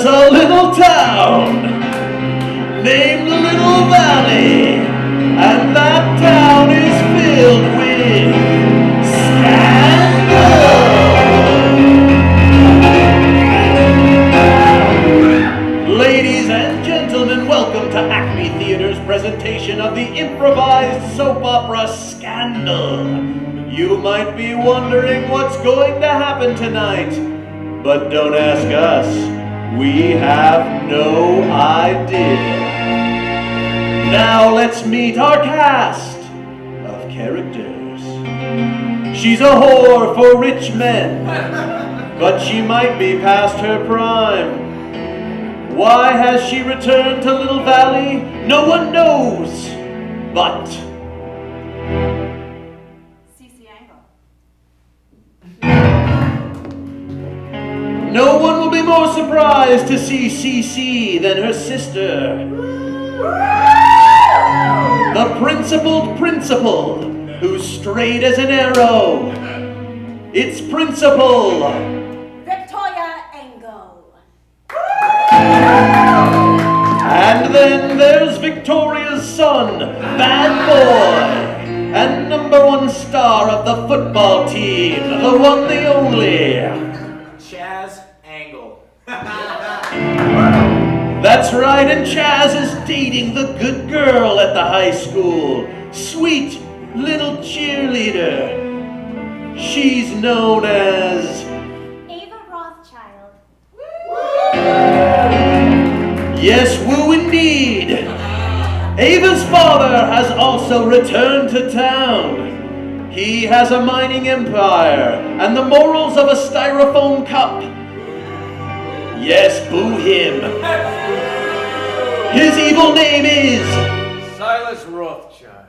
There's a little town named Little Valley, and that town is filled with scandal. Ladies and gentlemen, welcome to Acme Theater's presentation of the improvised soap opera Scandal. You might be wondering what's going to happen tonight, but don't ask us. We have no idea. Now let's meet our cast of characters. She's a whore for rich men, but she might be past her prime. Why has she returned to Little Valley? No one knows, but no one will be more surprised to see Cici than her sister. The principled principal, who's straight as an arrow. It's Principal Victoria Engel. And then there's Victoria's son, Bad Boy, and #1 star of the football team, the one, the only, Chaz Angle. That's right, and Chaz is dating the good girl at the high school. Sweet little cheerleader. She's known as Ava Rothchild. Yes, woo indeed. Ava's father has also returned to town. He has a mining empire and the morals of a styrofoam cup. Yes, boo him. His evil name is Silas Rothchild.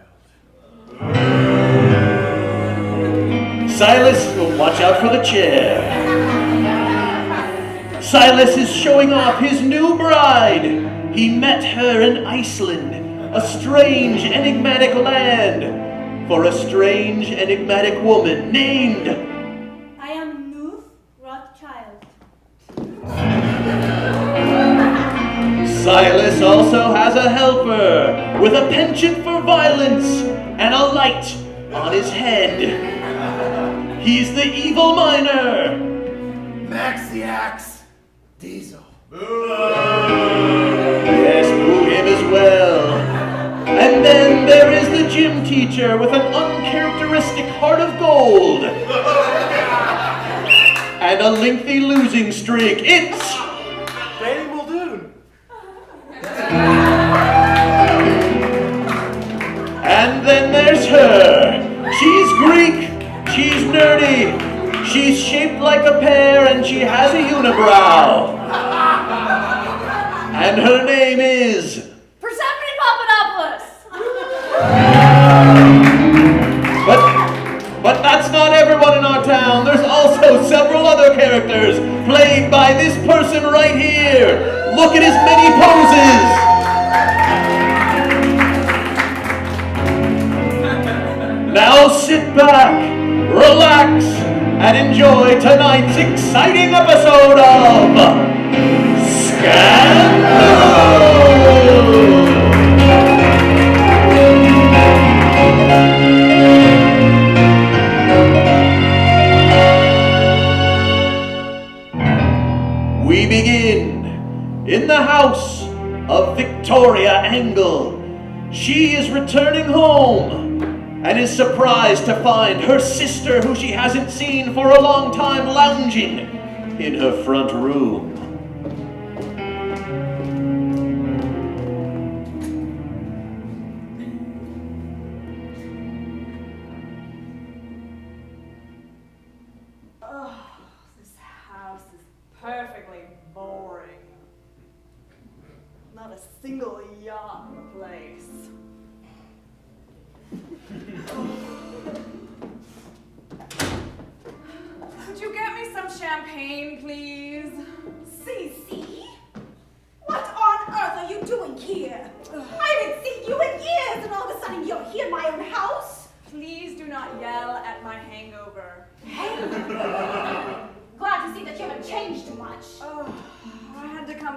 Silas. Watch out for the chair. Silas is showing off his new bride. He met her in Iceland, a strange, enigmatic land, for a strange, enigmatic woman named I am Nuth Rothchild. Silas also has a helper with a penchant for violence and a light on his head. He's the evil miner, Maxiax Diesel. Yes, boo him as well. And then there is the gym teacher with an uncharacteristic heart of gold and a lengthy losing streak. It's Muldoon. And then there's her. She's Greek, she's nerdy, she's shaped like a pear, and she has a unibrow. And her name is Persephone Papanopolis. But that's not everyone in our town. There's also several other characters played by this person right here. Look at his many poses. Now sit back, relax, and enjoy tonight's exciting episode of Scandal! We begin in the house of Victoria Engel. She is returning home and is surprised to find her sister, who she hasn't seen for a long time, lounging in her front room. Perfectly boring. Not a single yacht in the place. Could you get me some champagne, please? Cici? What on earth are you doing here? I haven't seen you in years, and all of a sudden you're here in my own house? Please do not yell at my hangover. Hangover? Glad to see that you haven't changed too much. Oh, I had to come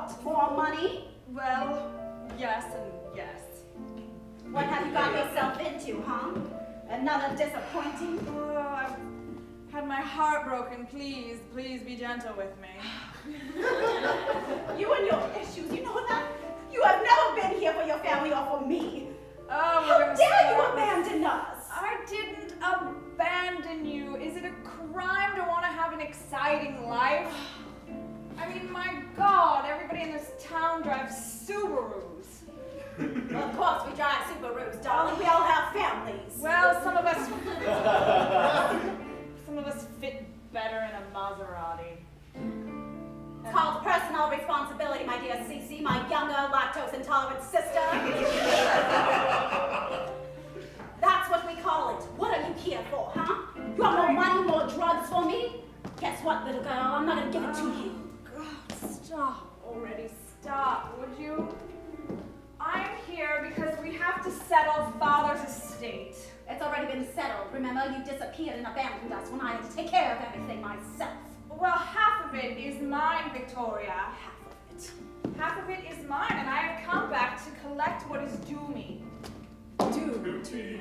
what? More money? Well, yes and yes. What have you got yourself into, huh? Another disappointing? Oh, I've had my heart broken. Please, please be gentle with me. You and your issues, you know that? You have never been here for your family or for me. Oh, How dare you abandon us? I didn't abandon you. Is it a crime to want to have an exciting life? I mean, my God, everybody in this town drives Subarus. Well, of course we drive Subarus, darling. We all have families. Well, some of us fit better in a Maserati. It's called personal responsibility, my dear Cici, my younger, lactose-intolerant sister. That's what we call it. What are you here for, huh? You want more money, more drugs for me? Guess what, little girl? I'm not gonna give it to you. God, stop already. Stop, would you? I'm here because we have to settle Father's estate. It's already been settled. Remember, you disappeared and abandoned us when I had to take care of everything myself. Well, half of it is mine, Victoria. Half of it. Half of it is mine, and I have come back to collect what is due me. Due to you.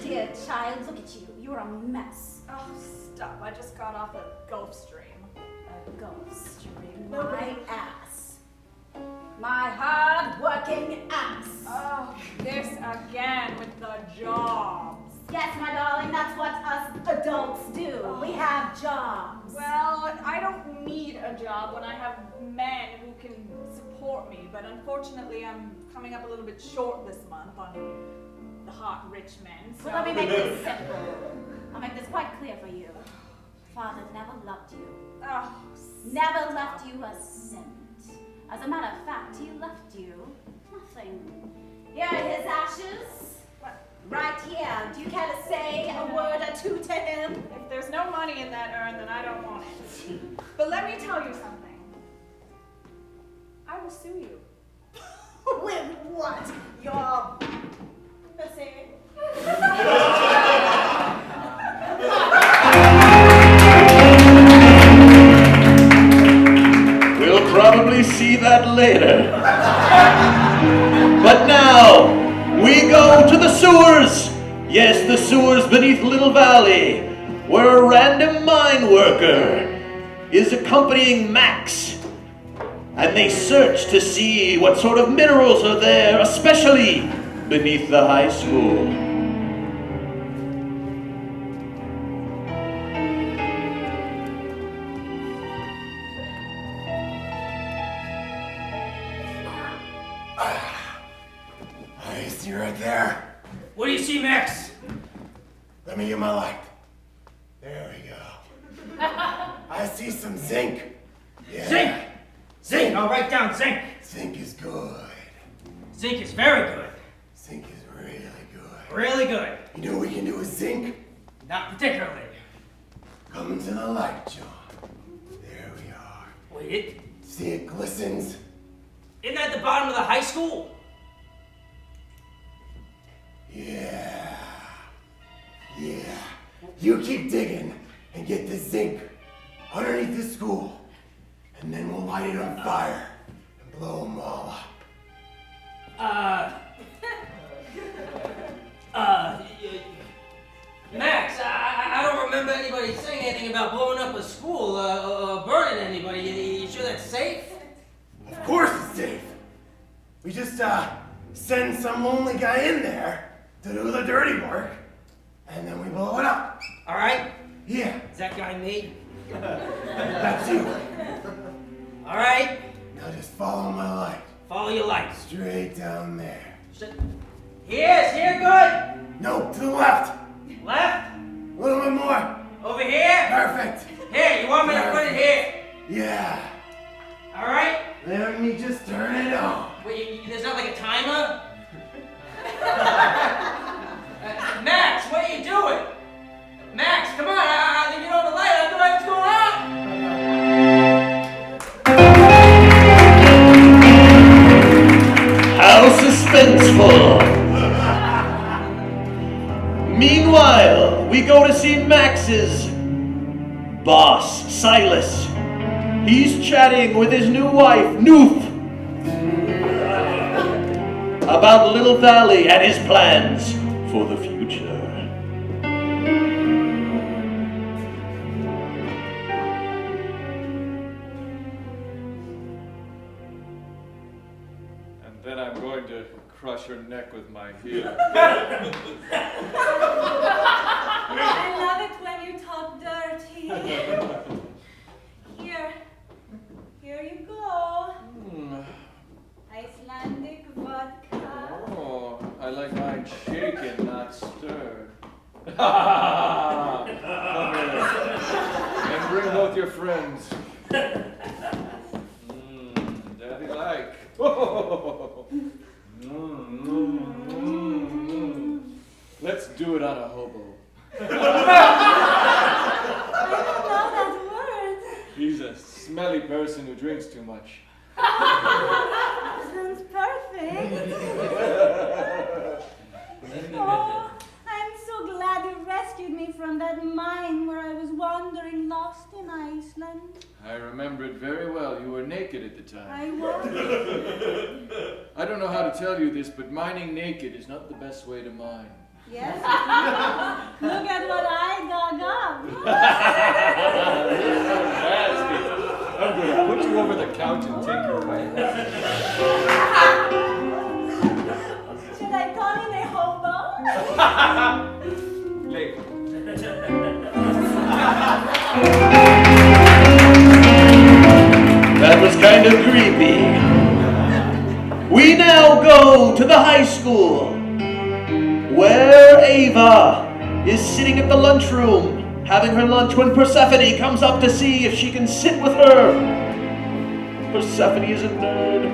Dear child, look at you. You're a mess. Oh, stop. I just got off a Gulf Stream. A Gulf Stream. My ass. My hard-working ass. Oh, this again with the jobs. Yes, my darling, that's what us adults do. We have jobs. Well, I don't need a job when I have men who can support me, but unfortunately I'm coming up a little bit short this month on the hot rich men. So. Well, let me make this simple. I'll make this quite clear for you. Father never loved you. Oh, Never left you a cent. As a matter of fact, he left you nothing. Here are his ashes. Right here. Do you care to say a word or two to him? if there's no money in that urn, then I don't want it. But let me tell you something. I will sue you. With what? Your pussy? We'll probably see that later. But now, we go to the sewers. Yes, the sewers beneath Little Valley, where a random mine worker is accompanying Max. And they search to see what sort of minerals are there, especially beneath the high school. I see you right there. What do you see, Max? Let me get my light. There we go. I see some zinc. Yeah. Zinc! Zinc! I'll write down zinc. Zinc is good. Zinc is very good. Zinc is really good. Really good. You know what we can do with zinc? Not particularly. Come into the light, John. There we are. Wait, See, it glistens. isn't that the bottom of the high school? Yeah. Yeah. You keep digging and get the zinc underneath the school. And then we'll light it on fire and blow them all up. Max, I don't remember anybody saying anything about blowing up a school, burning anybody. You sure that's safe? Of course it's safe. We just, send some lonely guy in there to do the dirty work, and then we blow it up. All right? Yeah, Is that guy me? that's you. All right? Now just follow my light. Follow your lights. Straight down there. Here, good. No, to the left. Left? A little bit more. Over here? Perfect. Here, you want me to put it here? Yeah. All right? Let me just turn it on. Wait, there's not like a timer? Max, what are you doing? Max, come on, you know the light, I don't know what's going on. How suspenseful! Meanwhile, we go to see Max's boss, Silas. He's chatting with his new wife, Noof, about Little Valley and his plans for the future. And then I'm going to crush her neck with my heel. I love it when you talk dirty. Here you go. Icelandic vodka. Oh, I like mine shaken, not stirred. Come here. And bring both your friends. Daddy like. Let's do it on a hobo. I don't know that word. He's a smelly person who drinks too much. Sounds perfect. Oh, I'm so glad you rescued me from that mine where I was wandering lost in Iceland. I remember it very well. You were naked at the time. I was. I don't know how to tell you this, but mining naked is not the best way to mine. Yes. Look at what I dug up. Nasty. I'm going to put you over the couch and take you away. Should I call in a hobo? Later. That was kind of creepy. We now go to the high school, where Ava is sitting at the lunchroom, having her lunch when Persephone comes up to see if she can sit with her. Persephone is a nerd.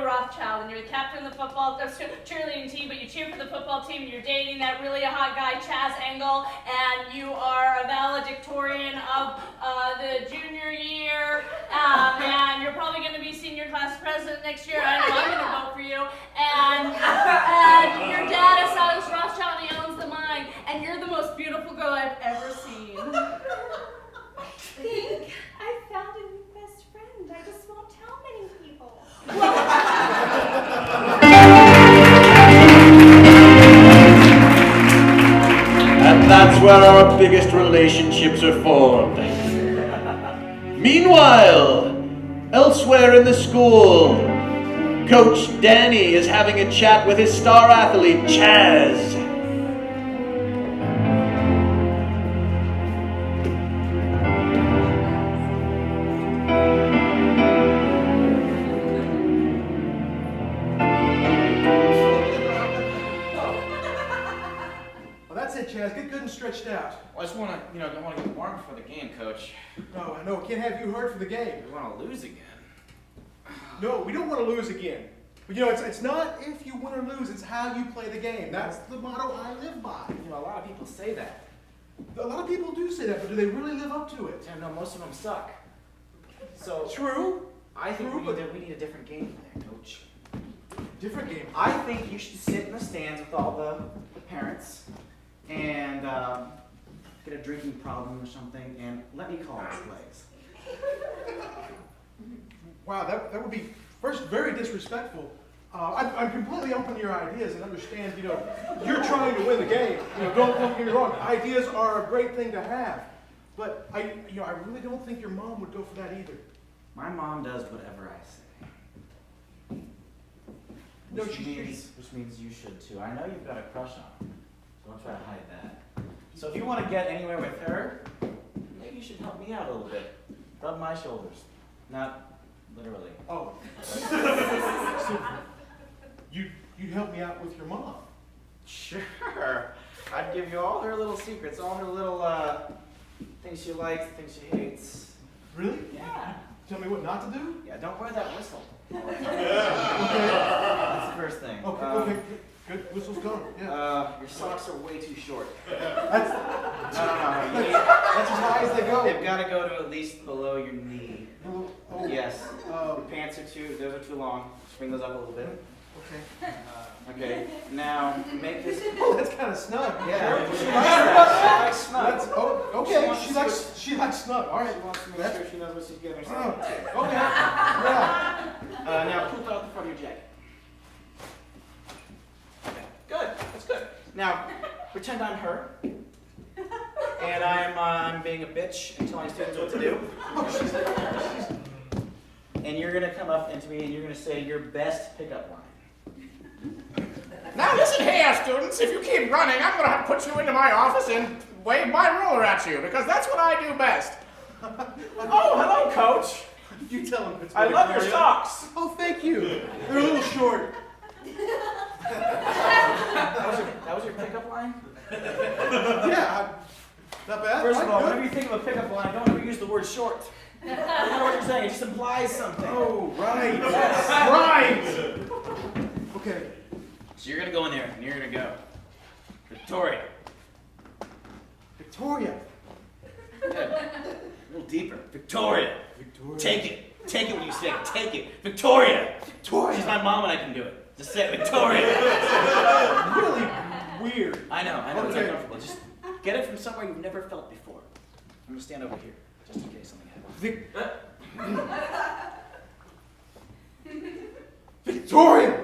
Rothchild, and you're the captain of the football cheerleading team, but you cheer for the football team, and you're dating that really hot guy, Chaz, and you are a valedictorian of the junior year, and you're probably going to be senior class president next year. I know I'm going to vote for you. And your dad is Silas Rothchild, and he owns the mine, and you're the most beautiful girl I've ever seen. I think I found a new best friend. I just won't tell many people. And that's where our biggest relationships are formed. Meanwhile, elsewhere in the school, Coach Danny is having a chat with his star athlete, Chaz. That's it, Chaz. Get good and stretched out. Well, I just want to, don't want to get warm before the game, Coach. No, I can't have you hurt for the game. We want to lose again. No, we don't want to lose again. But it's not if you win or lose, it's how you play the game. That's the motto I live by. A lot of people say that. A lot of people do say that, but do they really live up to it? Yeah, no, most of them suck. So True. I think we need a different game plan, Coach. Different game. I think you should sit in the stands with all the parents and get a drinking problem or something and let me call his legs. Wow, that would be, first, very disrespectful. I'm completely open to your ideas and understand, you're trying to win the game. Don't get me wrong. Ideas are a great thing to have. But I really don't think your mom would go for that either. My mom does whatever I say. Which means you should too. I know you've got a crush on her, so don't try to hide that. So if you want to get anywhere with her, maybe you should help me out a little bit. Rub my shoulders. Not literally. Oh. So, you'd help me out with your mom? Sure. I'd give you all her little secrets, all her little things she likes, things she hates. Really? Yeah. Tell me what not to do? Yeah, don't wear that whistle. Okay. That's the first thing. Okay, good. Whistle's gone. Yeah. Your socks are way too short. That's No. as high as they go. They've got to go to at least below your knee. Oh. Yes. Your pants are those are too long. Just bring those up a little bit. Okay. Okay. Now make this. Oh, that's kind of snug. Yeah. Sure. She likes snug. Okay. She likes snug. All right. She wants to make sure she knows what she's getting herself into. Okay. Yeah. Now poop out the front of your jacket. Okay. Good. That's good. Now pretend I'm her. And I'm being a bitch and telling students what to do. And you're gonna come up into me and you're gonna say your best pickup line. Now listen here, students. If you keep running, I'm gonna have to put you into my office and wave my ruler at you, because that's what I do best. Oh, hello, Coach. You tell him. I love your socks. Oh, thank you. They're a little short. That was your pickup line? Yeah. Not bad. First of all, whenever you think of a pickup line, don't ever use the word short. You know what you're saying? It just implies something. Oh, right. Yes. Right. Okay. So you're gonna go in there and you're gonna go, Victoria. Victoria. Yeah. A little deeper. Victoria. Take it. Take it when you say it. Take it. Victoria. She's my mom and I can do it. Just say it. Victoria. Really weird. I know. It's Okay. uncomfortable. Just get it from somewhere you've never felt before. I'm gonna stand over here, just in case something happens. Victoria.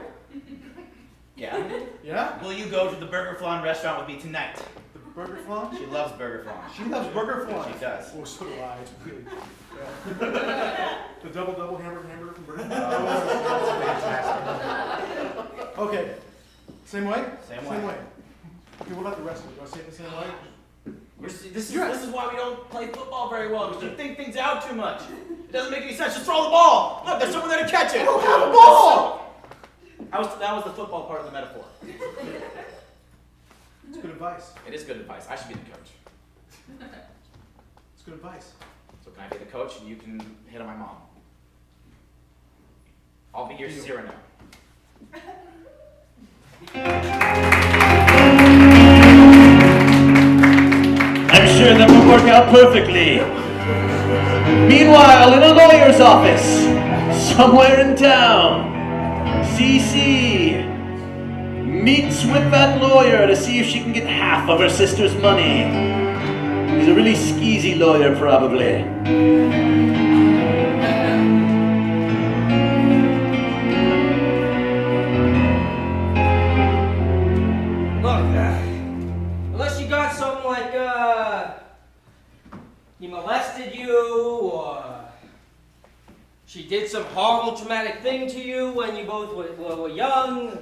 Yeah? Yeah? Will you go to the Burger Flan restaurant with me tonight? The burger flan? She loves Burger Flan. She loves burger flan. She does. Oh, so do I. It's really good. The double hamburger from Burger Flan. That's fantastic. Okay. Same way? Same way. Okay, what about the rest of it? Do I say it the same way? This is why we don't play football very well, because you think things out too much. It doesn't make any sense. Just throw the ball. Look, there's someone there to catch it. I don't have a ball! That was the football part of the metaphor. It's good advice. It is good advice. I should be the coach. It's good advice. So can I be the coach and you can hit on my mom? I'll be your Cyrano. I'm sure that will work out perfectly. Meanwhile, in a lawyer's office, somewhere in town, Cici meets with that lawyer to see if she can get half of her sister's money. He's a really skeezy lawyer, probably. Look, unless you got something like, he molested you, or she did some horrible traumatic thing to you when you both were young,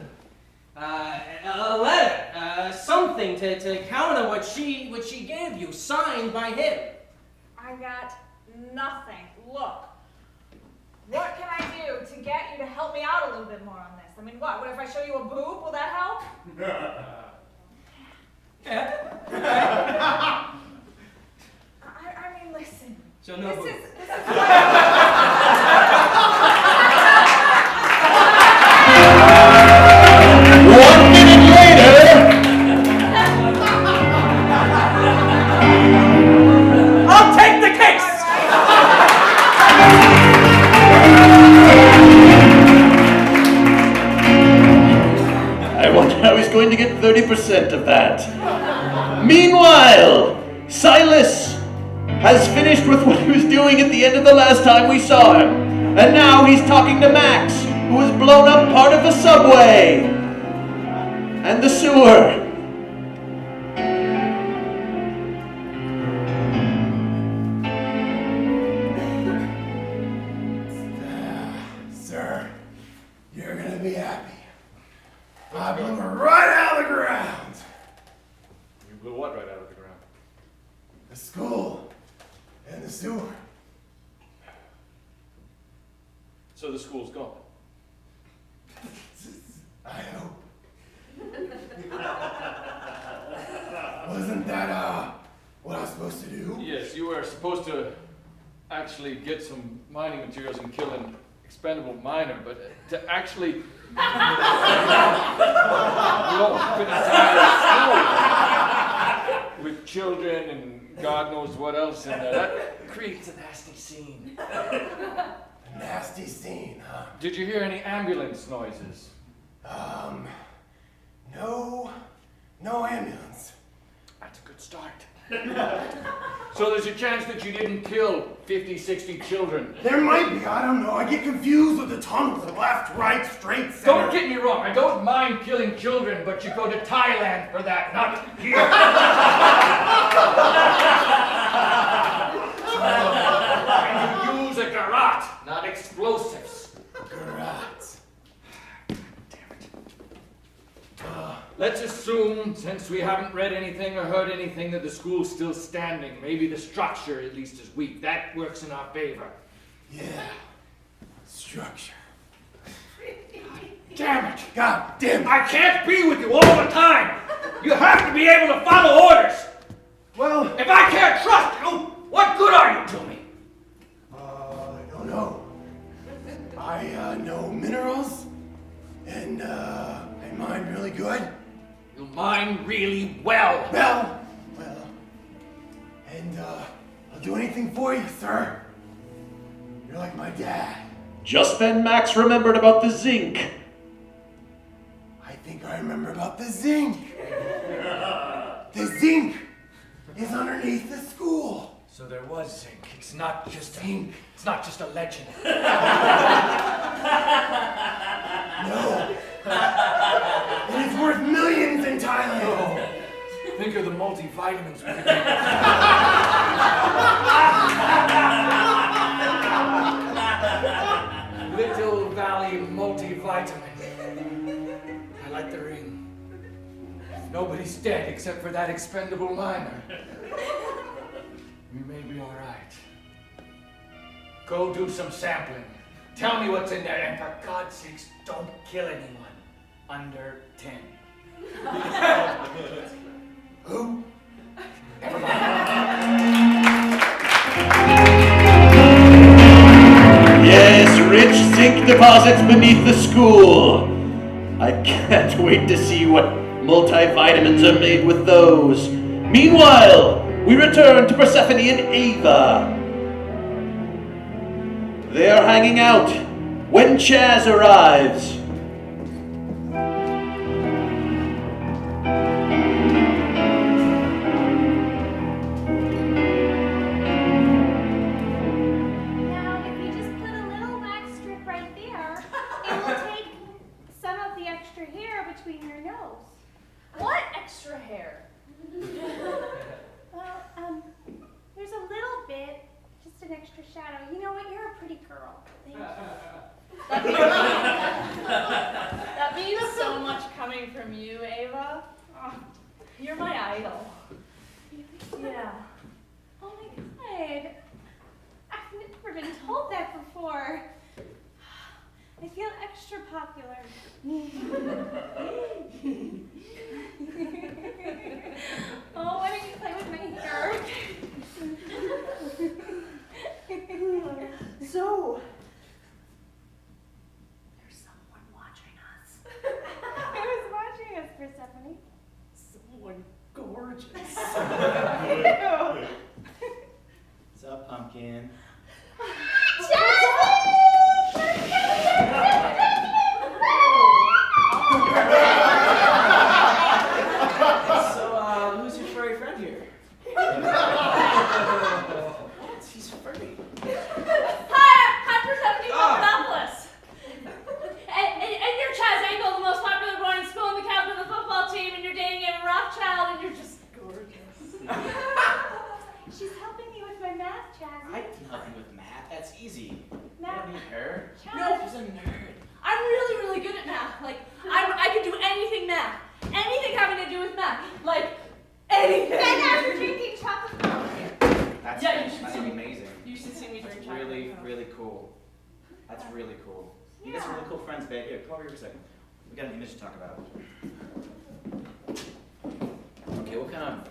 a letter, something to counter what she gave you, signed by him. I got nothing. Look, what can I do to get you to help me out a little bit more on this? I mean, what if I show you a boob? Will that help? Yeah. no. This is One minute later, I'll take the case! I wonder how he's going to get 30% of that. Meanwhile, Silas has finished with what he was doing at the end of the last time we saw him. And now he's talking to Max, who has blown up part of the subway and the sewer. Sir, you're gonna be happy. I blew her right out of the ground. You blew what right out of the ground? The school and the sewer. So the school's gone. I hope. Wasn't that, what I was supposed to do? Yes, you were supposed to actually get some mining materials and kill an expendable miner, but to actually blow up an entire school with children and God knows what else in there, that creates a nasty scene. A nasty scene, huh? Did you hear any ambulance noises? No ambulance. That's a good start. So there's a chance that you didn't kill 50, 60 children. There might be, I don't know. I get confused with the tunnels, left, right, straight, center. Don't get me wrong, I don't mind killing children, but you go to Thailand for that, not here. And you use a garrote, not explosives. Garrote. Let's assume, since we haven't read anything or heard anything, that the school's still standing. Maybe the structure at least is weak. That works in our favor. Yeah. Structure. Damn it! God damn it! I can't be with you all the time! You have to be able to follow orders! Well, If I can't trust you, what good are you to me? I don't know. I know minerals, and I mine really good. You mine really well. Well, and I'll do anything for you, sir. You're like my dad. Just then Max remembered about the zinc. I think I remember about the zinc. The zinc is underneath the school. So there was zinc. It's not just zinc. It's not just a legend. No. It is worth millions in Thailand. Oh, think of the multivitamins we could make. Little Valley multivitamin. I like the ring. Nobody's dead except for that expendable miner. We may be all right. Go do some sampling. Tell me what's in there, and for God's sakes, don't kill anyone under 10. Who? Never mind. Yes, rich zinc deposits beneath the school. I can't wait to see what multivitamins are made with those. Meanwhile, we return to Persephone and Ava. They are hanging out when Chaz arrives. Now, if you just put a little wax strip right there, it will take some of the extra hair between your nose. what extra hair? Well, there's a little bit, just an extra shadow. You know what? You're a pretty girl. Thank you. That means so much coming from you, Ava. Oh, you're my idol. Yeah. Oh my God. I've never been told that before. I feel extra popular. Oh, why don't you play with my hair? here. He's pretty. Hi, I'm Persephone Papanopolis. And you're Chaz, the most popular boy in school and the captain of the football team, and you're dating a Rothchild, and you're just gorgeous. She's helping me with my math, Chaz. I can help you with math. That's easy. Math. You don't need her. No. She's a nerd. I'm really, really good at math. Like, I can do anything math. Anything having to do with math. Like, anything. And after drinking chocolate milk. That's That's amazing. You should see me drink That's chocolate. really, really cool. That's really cool. You guys are really cool friends, babe. Here, come over here for a second. We got an image to talk about. Okay, what kind of...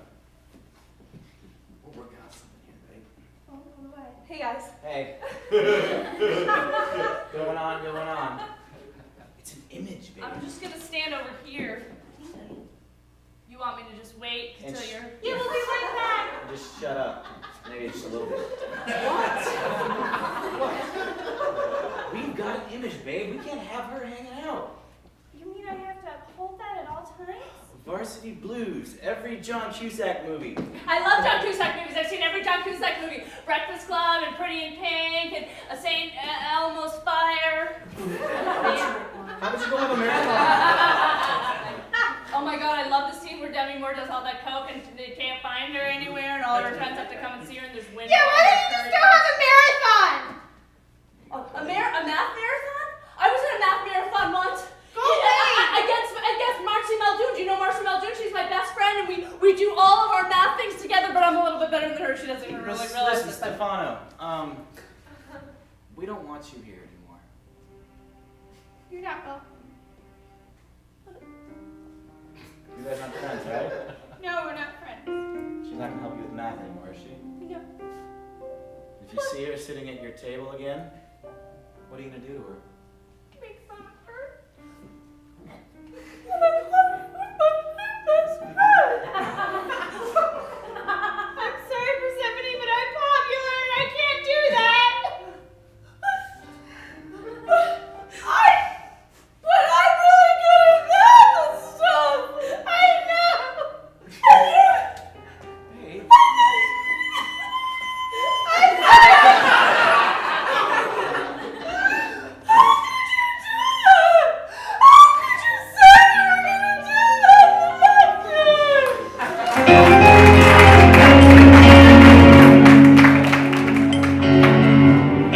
We're working on something here, babe. Oh, what? Hey, guys. Hey. Going on. It's an image, babe. I'm just gonna stand over here. You want me to just wait until you're... You will be right back. Just shut up. Maybe just a little bit. What? We've got an image, babe. We can't have her hanging out. You mean I have to hold that at all times? Varsity Blues, every John Cusack movie. I love John Cusack movies. I've seen every John Cusack movie. Breakfast Club and Pretty in Pink and A St. Elmo's Fire. How about you go have a marathon? Oh my god, I love the scene where Demi Moore does all that coke and they can't find her anywhere and all of her friends have to come and see her and there's wind. Yeah, why don't you just go have a marathon? A math marathon? I was in a math marathon once. Go away. Against Marcy Muldoon. Do you know Marcy Muldoon? She's my best friend and we do all of our math things together, but I'm a little bit better than her. She doesn't even really realize Listen, this. Stefano, we don't want you here anymore. You're not going. You guys aren't friends, right? No, we're not friends. She's not gonna help you with math anymore, is she? No. If you see her sitting at your table again, what are you gonna do to her? Make fun of her. I'm sorry, Persephone, but I'm popular and I can't do that. But I'm really good at math and stuff. I know. Hey.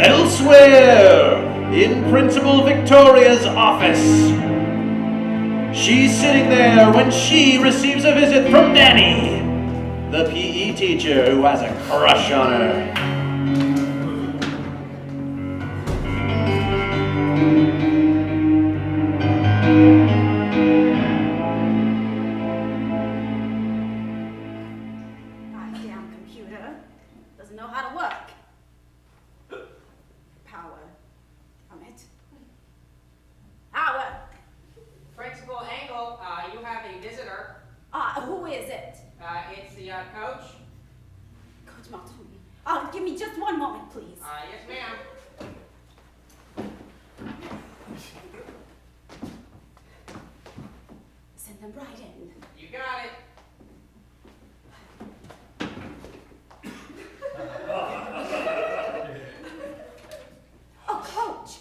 Elsewhere, in Principal Victoria's office. She's sitting there when she receives a visit from Danny, the PE teacher who has a crush on her. Goddamn computer. Doesn't know how to work. Power. From it. Power. Principal Angle, you have a visitor. Who is it? It's the coach. Coach Muldoon. Give me just one moment, please. Yes, ma'am. Send them right in. You got it. Oh,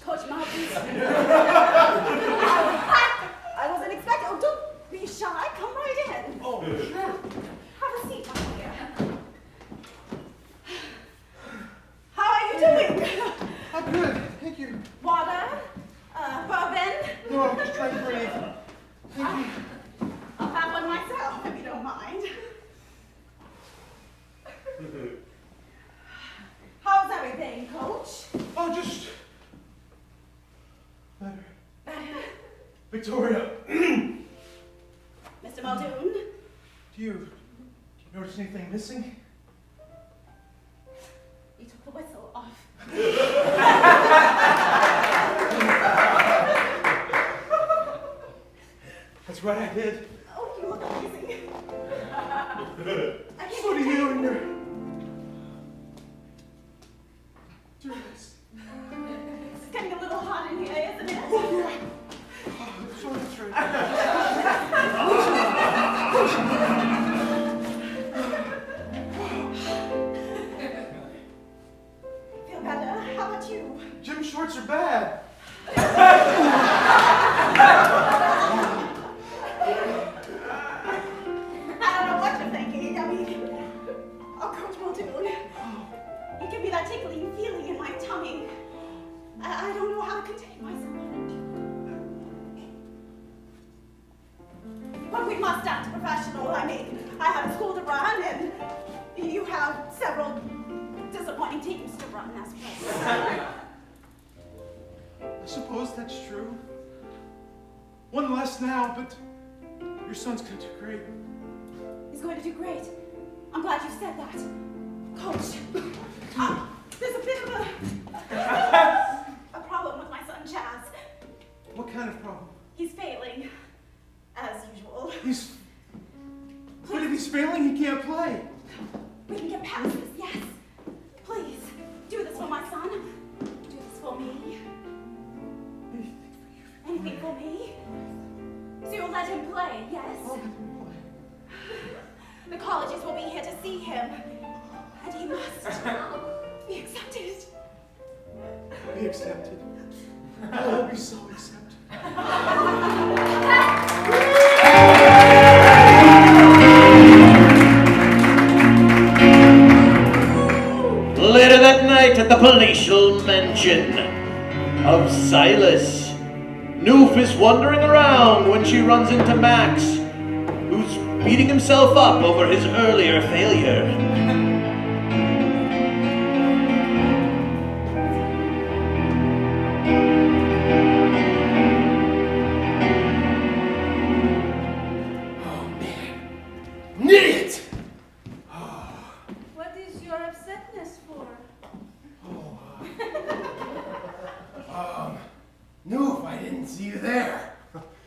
Coach Muldoon. I wasn't expecting. Oh, don't be shy. Come right in. Oh, Have a seat, my dear. How are you doing? I'm good. Thank you. Water? Bourbon? No, I'm just trying to breathe. Thank you. I'll have one myself, if you don't mind. How's everything, Coach? Oh, just better. Better. Victoria, Mr. Muldoon? do you notice anything missing? You took the whistle off. That's right, I did. Oh, you look amazing. I can't So do you and your dress. It's getting a little hot in here, isn't it? Oh, yeah. Oh, sorry, that's right. are bad. I don't know what you're thinking. I mean, oh, Coach Muldoon, you give me that tickling feeling in my tummy. I don't know how to contain myself. But we must act professional. I mean, I have a school to run, and you have several disappointing teams to run as well. I suppose that's true. One less now, but your son's going to do great. He's going to do great. I'm glad you said that. Coach, there's a bit of a problem with my son, Chaz. What kind of problem? He's failing, as usual. But if he's failing, he can't play. We can get past this, yes. Please, do this for my son. Do this for me. Anything for me? So you'll let him play, yes? I'll let him play. The colleges will be here to see him. And he must be accepted. Be accepted. Oh, be so accepted. Later that night at the palatial mansion of Silas, Noof is wandering around when she runs into Max, who's beating himself up over his earlier failure. Oh man, an idiot! What is your upsetness for? Noof, I didn't see you there.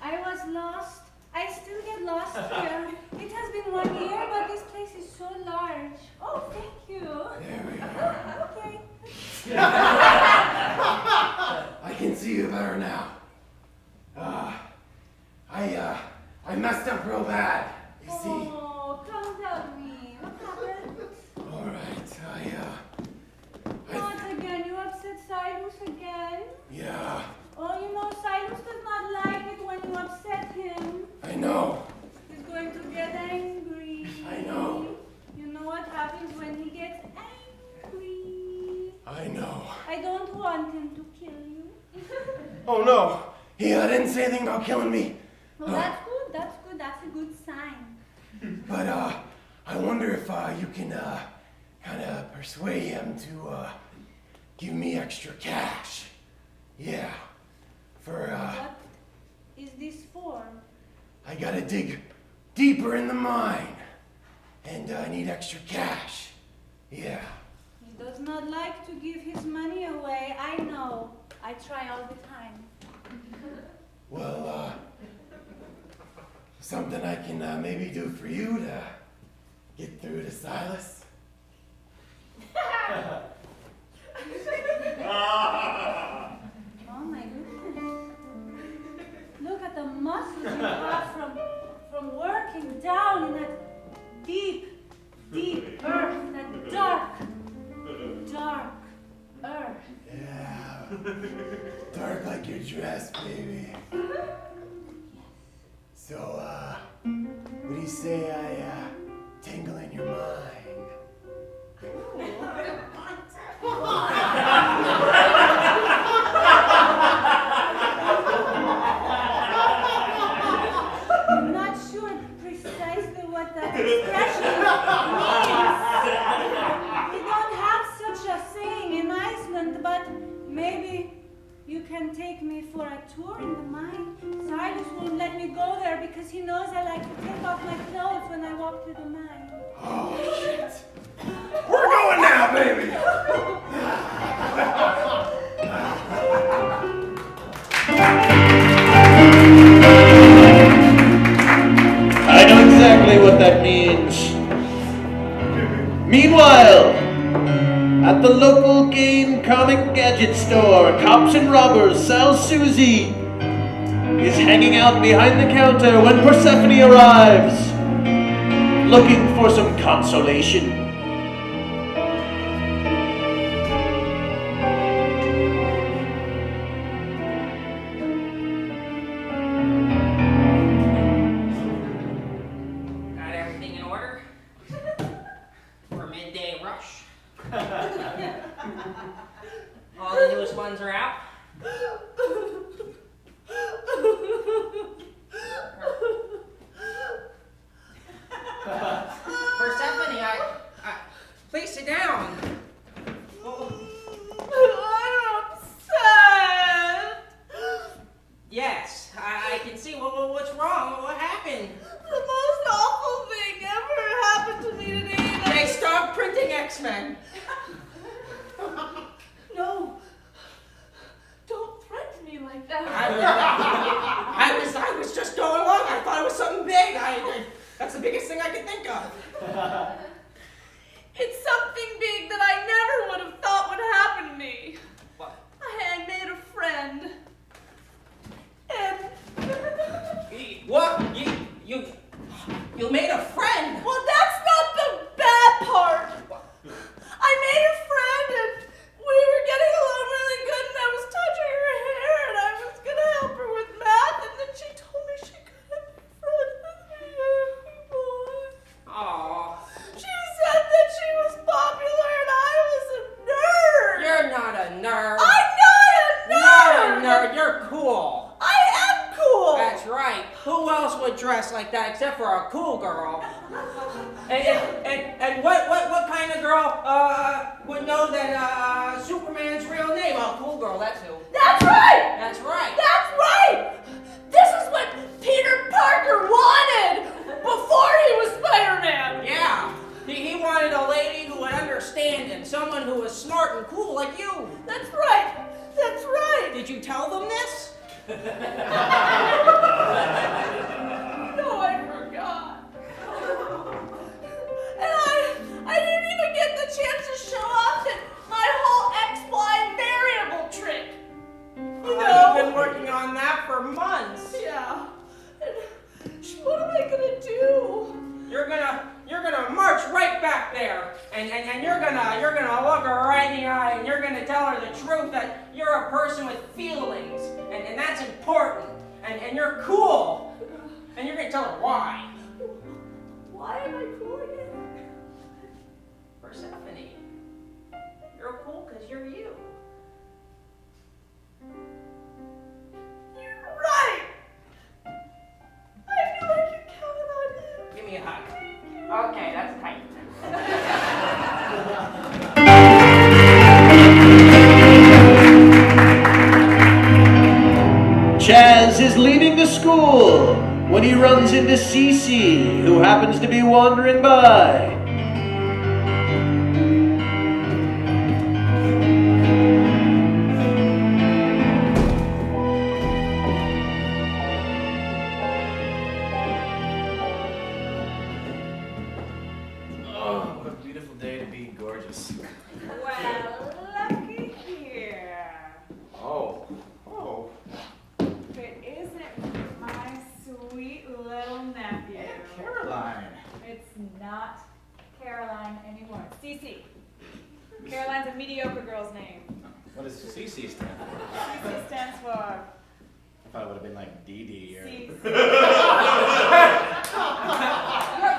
I was lost. I still get lost here. It has been 1 year, but this place is so large. Oh, thank you. There we are. Okay. I can see you better now. I messed up real bad. You see. Oh, come tell me. What happened? All right. Not again. You upset Silas again? Yeah. Oh, you know, Silas does not like it when you upset him. I know. He's going to get angry. I know. You know what happens when he gets angry. I know. I don't want him to kill you. Oh no. He didn't say anything about killing me. Well, that's good. That's good. That's a good sign. But I wonder if you can kind of persuade him to give me extra cash. Yeah. For What is this for? I gotta dig deeper in the mine, and I need extra cash. Yeah. He does not like to give his money away. I know. I try all the time. Well, something I can maybe do for you to get through to Silas. Oh my goodness. Look at the muscles you have from working down in that deep earth, that dark earth. Yeah. Dark like your dress, baby. So, what do you say I tangle in your mind? I'm not sure precisely what that expression means. We don't have such a saying in Iceland, but maybe you can take me for a tour in the mine. Silas won't let me go there because he knows I like to take off my clothes when I walk through the mine. Oh, shit. We're going now, baby! I know exactly what that means. Meanwhile, at the local game comic gadget store, Cops and Robbers Sal Susie is hanging out behind the counter when Persephone arrives, looking for some consolation. All the newest ones are out. Persephone, please sit down. I'm upset. Yes, I can see. What's wrong? What happened? The most awful thing ever happened to me today. They stopped printing X-Men. No. Don't threaten me like that. I was just going along. I thought it was something big. That's the biggest thing I could think of. It's something big that I never would have thought would happen to me. What? I made a friend. And What? You made a friend? well, that's not the bad part. I made a friend and we were getting along really good and I was touching her hair and I was gonna help her with math and then she told me she couldn't be friends with me anymore. Aw. She said that she was popular and I was a nerd. You're not a nerd. I'm not a nerd. Not a nerd. You're cool. I am cool. That's right. Who else would dress like that except for a cool girl? And what kind of girl would know that Superman's real name? Oh, cool girl. That's who. That's right. That's right. That's right. This is what Peter Parker wanted before he was Spider-Man. Yeah. He wanted a lady who would understand him, someone who was smart and cool like you. That's right. That's right. Did you tell them this? No, I forgot. And I didn't even get the chance to show off my whole XY variable trick. You know? You've been working on that for months. Yeah. And what am I gonna do? You're gonna march right back there, and you're gonna look her right in the eye, and you're gonna tell her the truth that you're a person with feelings, and that's important, and you're cool, and you're gonna tell her why. Why am I cool again? Persephone, you're cool because you're you. You're right. I knew I could count on you. Give me a hug. Okay, that's tight. Chaz is leaving the school when he runs into Cici, who happens to be wandering by. Oh, what a beautiful day to be gorgeous. Well, looky here. Oh. If it isn't my sweet little nephew. Hey, Caroline. It's not Caroline anymore. Cici. Caroline's a mediocre girl's name. What does CC stand for? Cici stands for I thought it would have been like DD or. Cici. You're a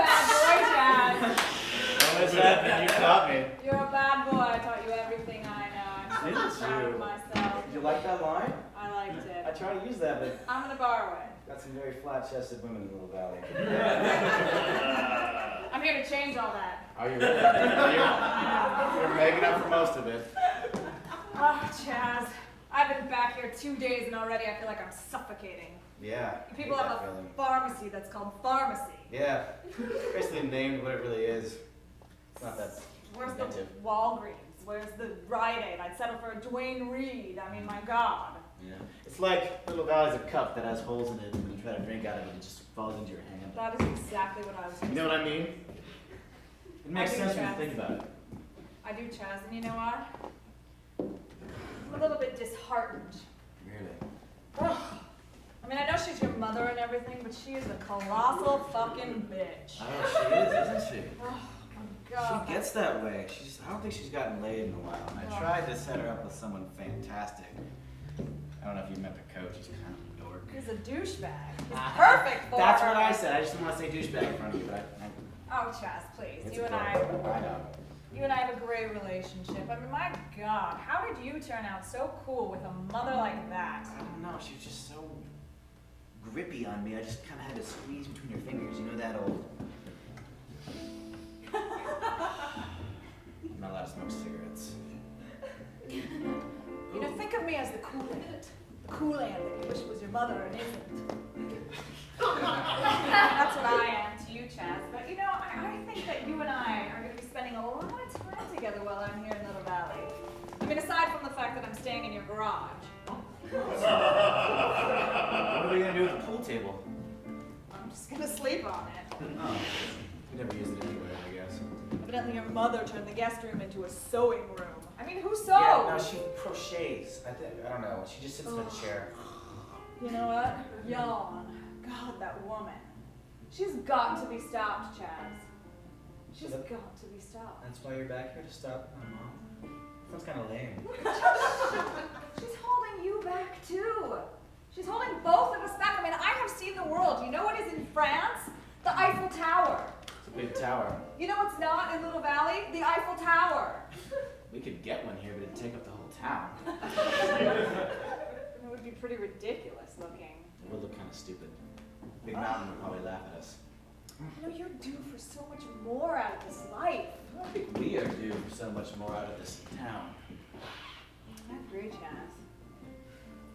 bad boy, Chaz. What was that? You caught me. You're a bad boy. I taught you everything I know. I'm Did so proud you? of myself. Did you like that line? I liked I it. try to use that, but I'm gonna borrow it. got some very flat-chested women in the little valley. I'm here to change all that. Are you really? You're making up for most of it. Oh, Chaz. I've been back here 2 days and already I feel like I'm suffocating. Yeah. People hate have that a feeling. pharmacy that's called pharmacy. Yeah. Basically named what it really is. It's not that Where's inventive. the Walgreens? Where's the Rite Aid? I'd settle for a Dwayne Reed. I mean, my God. Yeah. It's like Little Valley's a cup that has holes in it, and when you try to drink out of it, it just falls into your hand. That is exactly what I was You going know to what I mean? It makes I do, sense when you Chaz. think about it. I do, Chaz, and you know what? I'm a little bit disheartened. Really? I mean, I know she's your mother and everything, but she is a colossal fucking bitch. Oh, she is, isn't she? Oh, my God. She gets that way. I don't think she's gotten laid in a while. And I tried to set her up with someone fantastic. I don't know if you met the coach. He's kind of a dork. He's a douchebag. He's perfect for That's her. what I said. I just didn't want to say douchebag in front of you, but Oh, Chaz, please. it's You a and girl. I. I know. You and I have a great relationship. I mean, my God, how did you turn out so cool with a mother like that? I don't know, she was just so grippy on me. I just kind of had to squeeze between her fingers. You know that old... I'm not allowed to smoke cigarettes. You know, think of me as the Kool-Aid. The Kool-Aid that you wish was your mother and isn't. That's what I am to you, Chaz. But you know, I think that you and I are going to be spending a lot of time together while I'm here in Little Valley. I mean, aside from the fact that I'm staying in your garage. What are we going to do with the pool table? I'm just going to sleep on it. Oh, we never used it anyway, I guess. Evidently your mother turned the guest room into a sewing room. I mean, who sews? Yeah, no, she crochets. I don't know. She just sits in a chair. You know what? Yawn. God, that woman. She's got to be stopped, Chaz. She's got to be stopped. That's why you're back here to stop my mom? Sounds kind of lame. She's holding you back, too. She's holding both of us back. I mean, I have seen the world. You know what is in France? The Eiffel Tower. It's a big tower. You know what's not in Little Valley? The Eiffel Tower. We could get one here, but it'd take up the whole town. It would be pretty ridiculous looking. It would look kind of stupid. Big mountain would probably laugh at us. You know, you're due for so much more out of this life. I think we are due for so much more out of this town. I agree, Chaz.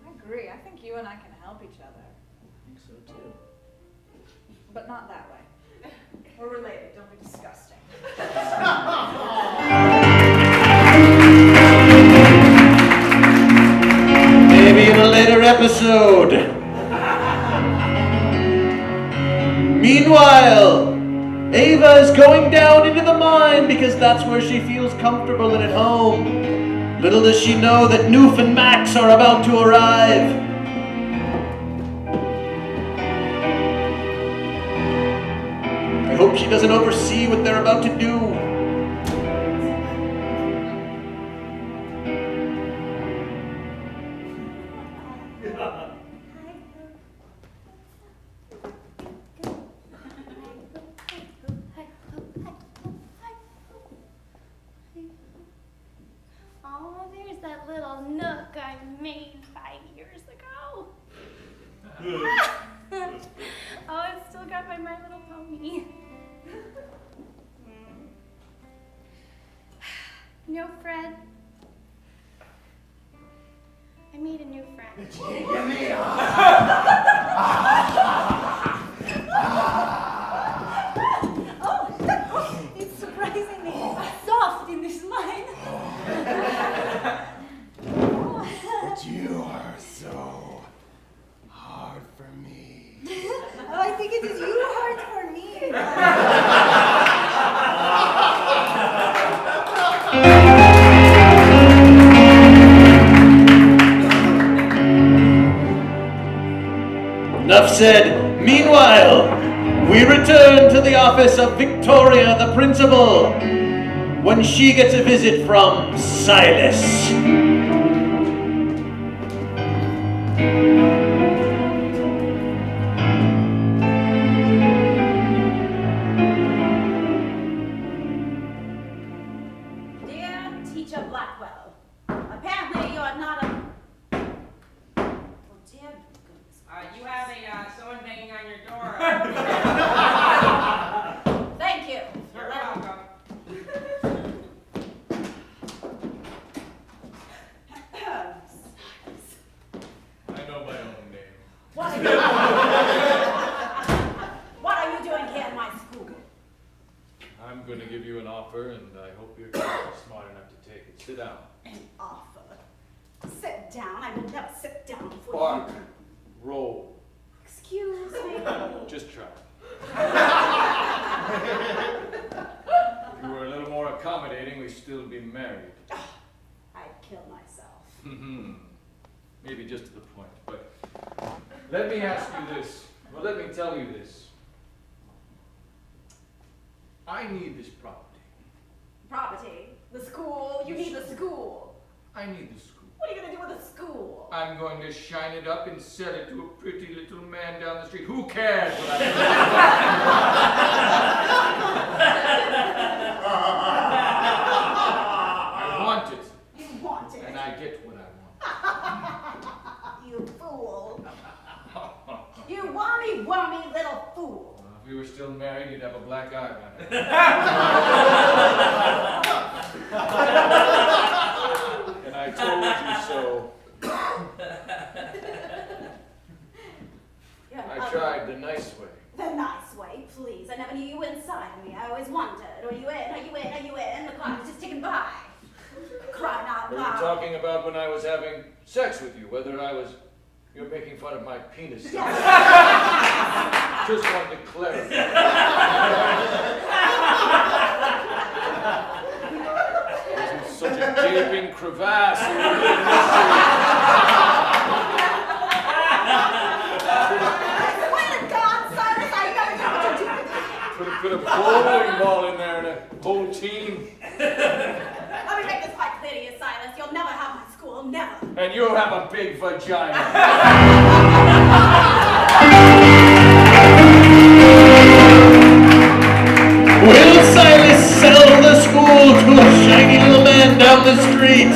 I agree. I think you and I can help each other. I think so, too. But not that way. We're related. Don't be disgusting. Maybe in a later episode. Meanwhile, Ava is going down into the mine because that's where she feels comfortable and at home. Little does she know that Noof and Max are about to arrive. I hope she doesn't oversee what they're about to do. Oh, there's that little nook I made 5 years ago. Oh, it's still got my My Little Pony. You know, Fred, I made a new friend. Give me a Oh, it's surprisingly soft in this line. But you are so hard for me. Oh, I think it is you hard for me. Enough said. Meanwhile, we return to the office of Victoria, the principal, when she gets a visit from Silas. Dear Teacher Blackwell, apparently you are not a... Oh, dear goodness. You have a someone banging on your door. Thank you. You're welcome. I know my own name. What are you doing here in my school? I'm going to give you an offer, and I hope you're smart enough to take it. Sit down. An offer. Sit down. I will never sit down for Bark. you. Roll. Excuse me. Just try. If you were a little more accommodating, we'd still be married. I'd kill myself. Maybe just to the point, but let me ask you this. Well, let me tell you this. I need this property. Property. The school. You need the school. I need the school. What are you going to do with the school? I'm going to shine it up and sell it to a pretty little man down the street. Who cares what I do? And I told you so. Yeah, I tried the nice way. The nice way, please. I never knew you were inside of me. I always wondered. Are you in? Are you in? Are you in? The clock is just ticking by. Crying out Were you loud. talking about when I was having sex with you? Whether I was... You're making fun of my penis. Just wanted to clarify. Wasn't such a gaping crevasse. It would be a mystery. Could have put a bowling ball in there and a whole team. Let me make this quite clear to you, Silas. You'll never have my school, never. And you'll have a big vagina. Will Silas sell the school to a shiny little man down the street?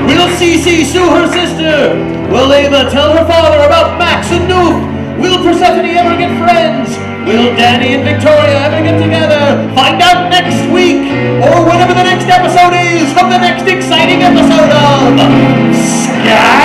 Will Cici sue her sister? Will Ava tell her father about Max and Noof? Will Persephone ever get friends? Will Danny and Victoria ever get together? Find out next week, or whenever the next episode is of the next exciting episode of Scandal!